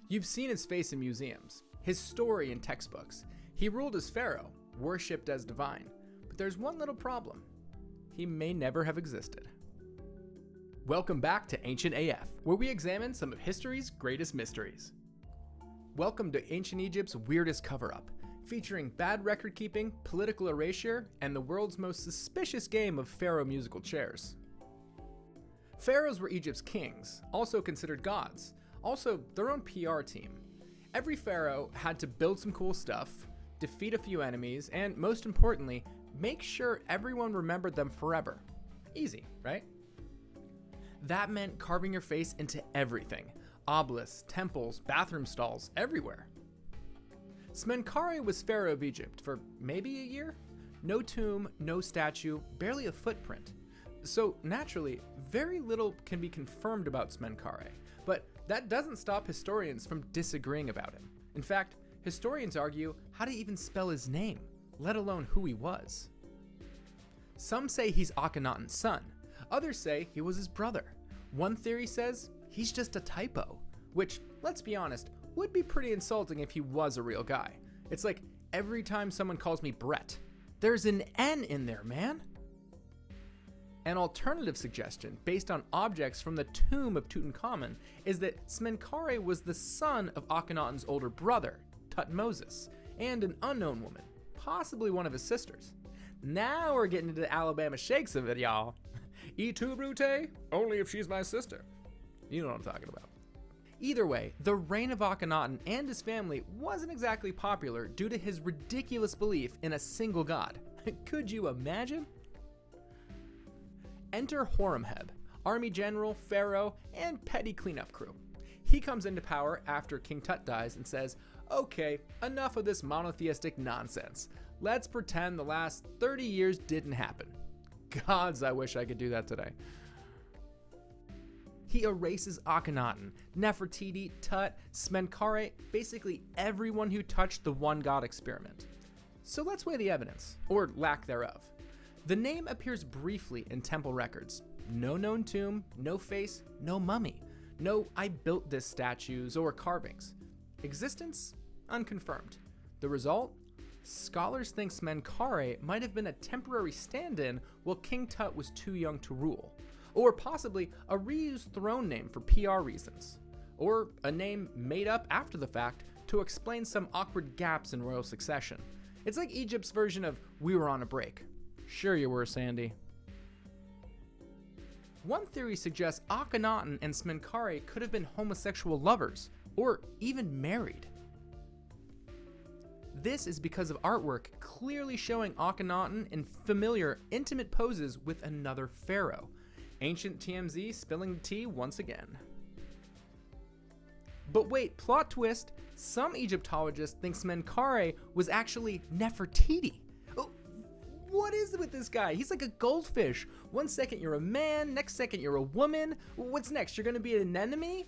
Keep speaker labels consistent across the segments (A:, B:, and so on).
A: You've seen his face in museums, his story in textbooks. He ruled as pharaoh, worshipped as divine. But there's one little problem. He may never have existed. Welcome back to Ancient AF, where we examine some of history's greatest mysteries. Welcome to Ancient Egypt's weirdest cover-up, featuring bad record keeping, political erasure, and the world's most suspicious game of pharaoh musical chairs. Pharaohs were Egypt's kings, also considered gods, also their own PR team. Every pharaoh had to build some cool stuff, defeat a few enemies, and most importantly, make sure everyone remembered them forever. Easy, right? That meant carving your face into everything. Obelisks, temples, bathroom stalls, everywhere. Smenkhare was pharaoh of Egypt for maybe a year. No tomb, no statue, barely a footprint. So naturally, very little can be confirmed about Smenkhare, but that doesn't stop historians from disagreeing about him. In fact, historians argue how to even spell his name, let alone who he was. Some say he's Akhenaten's son. Others say he was his brother. One theory says he's just a typo, which, let's be honest, would be pretty insulting if he was a real guy. It's like every time someone calls me Brett, there's an N in there, man. An alternative suggestion, based on objects from the tomb of Tutankhamun, is that Smenkhare was the son of Akhenaten's older brother, Tutmosis, and an unknown woman, possibly one of his sisters. Now we're getting into the Alabama shakes of it, y'all. E tu Brute? Only if she's my sister. You know what I'm talking about. Either way, the reign of Akhenaten and his family wasn't exactly popular due to his ridiculous belief in a single god. Could you imagine? Enter Horemheb, army general, pharaoh, and petty cleanup crew. He comes into power after King Tut dies and says, okay, enough of this monotheistic nonsense. Let's pretend the last 30 years didn't happen. Gods, I wish I could do that today. He erases Akhenaten, Nefertiti, Tut, Smenkhare, basically everyone who touched the one god experiment. So let's weigh the evidence, or lack thereof. The name appears briefly in temple records. No known tomb, no face, no mummy. No I built this statues or carvings. Existence? Unconfirmed. The result? Scholars think Smenkhare might have been a temporary stand-in while King Tut was too young to rule. Or possibly a reused throne name for PR reasons. Or a name made up after the fact to explain some awkward gaps in royal succession. It's like Egypt's version of "we were on a break." Sure you were, Sandy. One theory suggests Akhenaten and Smenkhare could have been homosexual lovers, or even married. This is because of artwork clearly showing Akhenaten in familiar, intimate poses with another pharaoh. Ancient TMZ spilling the tea once again. But wait, plot twist, some Egyptologists think Smenkhare was actually Nefertiti. What is it with this guy? He's like a goldfish. One second you're a man, next second you're a woman. What's next? You're gonna be an enemy?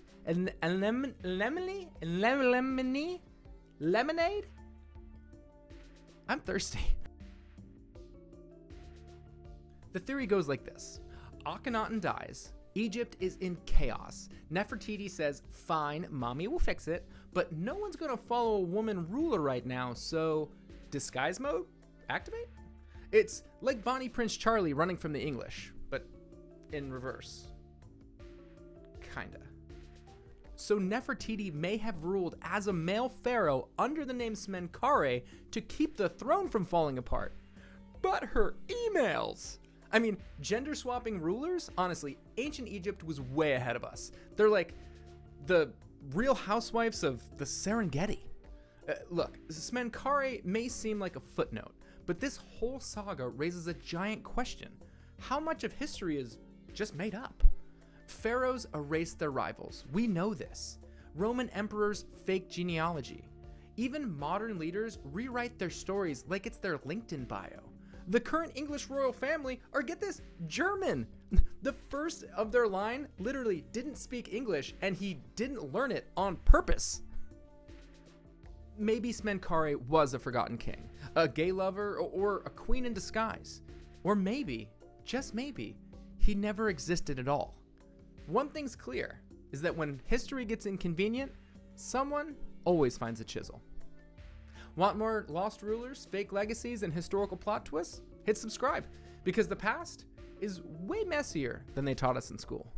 A: Lemonade? I'm thirsty. The theory goes like this. Akhenaten dies. Egypt is in chaos. Nefertiti says, fine, mommy will fix it, but no one's gonna follow a woman ruler right now, so disguise mode? Activate? It's like Bonnie Prince Charlie running from the English, but in reverse. Kinda. So Nefertiti may have ruled as a male pharaoh under the name Smenkhare to keep the throne from falling apart. But her emails! I mean, gender swapping rulers? Honestly, ancient Egypt was way ahead of us. They're like the Real Housewives of the Serengeti. Look, Smenkhare may seem like a footnote, but this whole saga raises a giant question. How much of history is just made up? Pharaohs erase their rivals. We know this. Roman emperors fake genealogy. Even modern leaders rewrite their stories like it's their LinkedIn bio. The current English royal family are, get this, German. The first of their line literally didn't speak English and he didn't learn it on purpose. Maybe Smenkhare was a forgotten king, a gay lover, or a queen in disguise. Or maybe, just maybe, he never existed at all. One thing's clear, is that when history gets inconvenient, someone always finds a chisel. Want more lost rulers, fake legacies, and historical plot twists? Hit subscribe, because the past is way messier than they taught us in school.